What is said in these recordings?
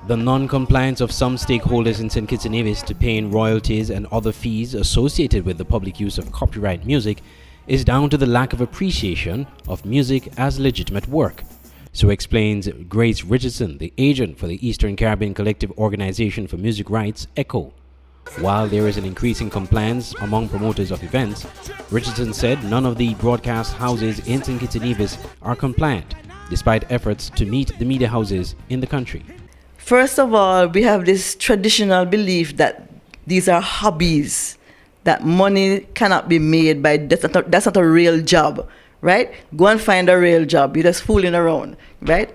The non-compliance of some stakeholders in St. Kitts and Nevis to paying royalties and other fees associated with the public use of copyright music is down to the lack of appreciation of music as legitimate work. So explains Grace Richardson, the agent for the Eastern Caribbean Collective Organization for Music Rights, Ecco. While there is an increasing compliance among promoters of events, Richardson said none of the broadcast houses in St. Kitts and Nevis are compliant, despite efforts to meet the media houses in the country. First of all, we have this traditional belief that these are hobbies, that money cannot be made by, that's not a real job, right? Go and find a real job. You're just fooling around, right?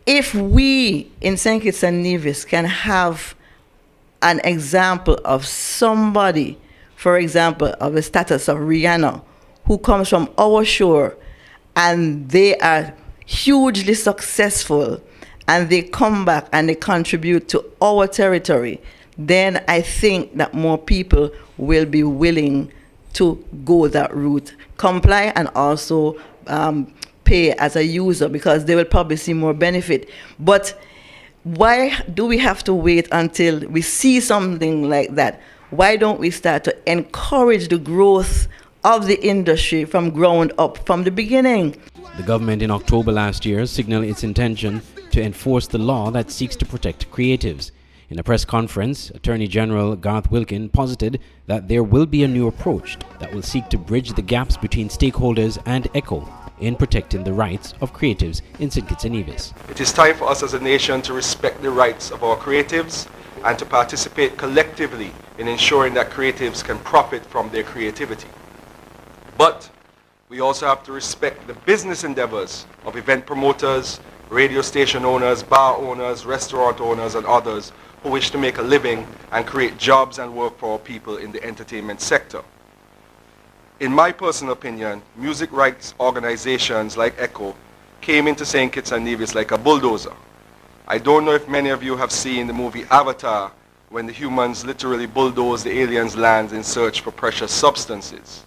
If we in St. Kitts and Nevis can have an example of somebody, for example, of the status of Rihanna, who comes from our shore and they are hugely successful, and they come back and they contribute to our territory, then I think that more people will be willing to go that route, comply and also pay as a user, because they will probably see more benefit. But why do we have to wait until we see something like that? Why don't we start to encourage the growth of the industry from ground up, from the beginning? The government in October last year signaled its intention to enforce the law that seeks to protect creatives. In a press conference, Attorney General Garth Wilkin posited that there will be a new approach that will seek to bridge the gaps between stakeholders and Ecco in protecting the rights of creatives in St. Kitts and Nevis. It is time for us as a nation to respect the rights of our creatives and to participate collectively in ensuring that creatives can profit from their creativity. But we also have to respect the business endeavors of event promoters, radio station owners, bar owners, restaurant owners, and others who wish to make a living and create jobs and work for our people in the entertainment sector. In my personal opinion, music rights organizations like Ecco came into St. Kitts and Nevis like a bulldozer. I don't know if many of you have seen the movie Avatar, when the humans literally bulldoze the aliens' lands in search for precious substances.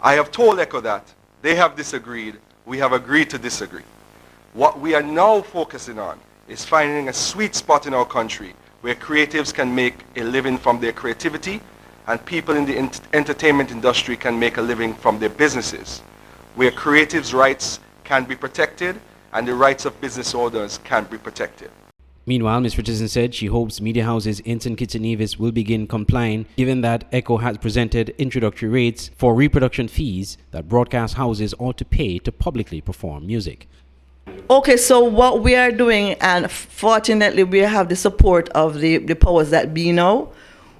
I have told Ecco that. They have disagreed. We have agreed to disagree. What we are now focusing on is finding a sweet spot in our country where creatives can make a living from their creativity and people in the entertainment industry can make a living from their businesses, where creatives' rights can be protected and the rights of business owners can be protected. Meanwhile, Ms. Richardson said she hopes media houses in St. Kitts and Nevis will begin complying, given that Ecco has presented introductory rates for reproduction fees that broadcast houses ought to pay to publicly perform music. Okay, so what we are doing, and fortunately we have the support of the powers that be now,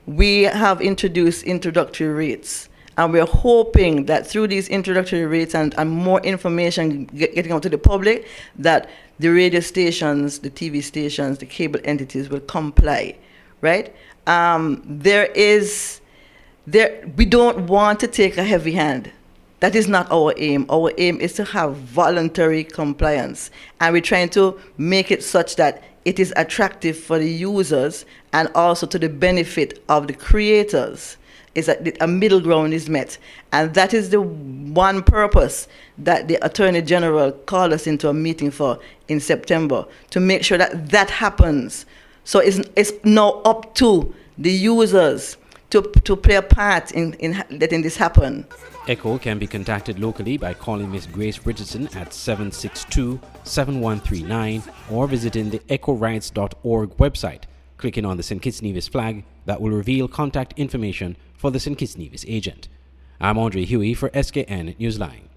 we have introduced introductory rates. And we're hoping that through these introductory rates and more information getting out to the public, that the radio stations, the TV stations, the cable entities will comply, right? We don't want to take a heavy hand. That is not our aim. Our aim is to have voluntary compliance. And we're trying to make it such that it is attractive for the users and also to the benefit of the creators, is that a middle ground is met. And that is the one purpose that the Attorney General called us into a meeting for in September, to make sure that that happens. So it's now up to the users to play a part in letting this happen. Ecco can be contacted locally by calling Ms. Grace Richardson at 762-7139 or visiting the ecorights.org website, clicking on the St. Kitts Nevis flag that will reveal contact information for the St. Kitts Nevis agent. I'm Andre Huey for SKN Newsline.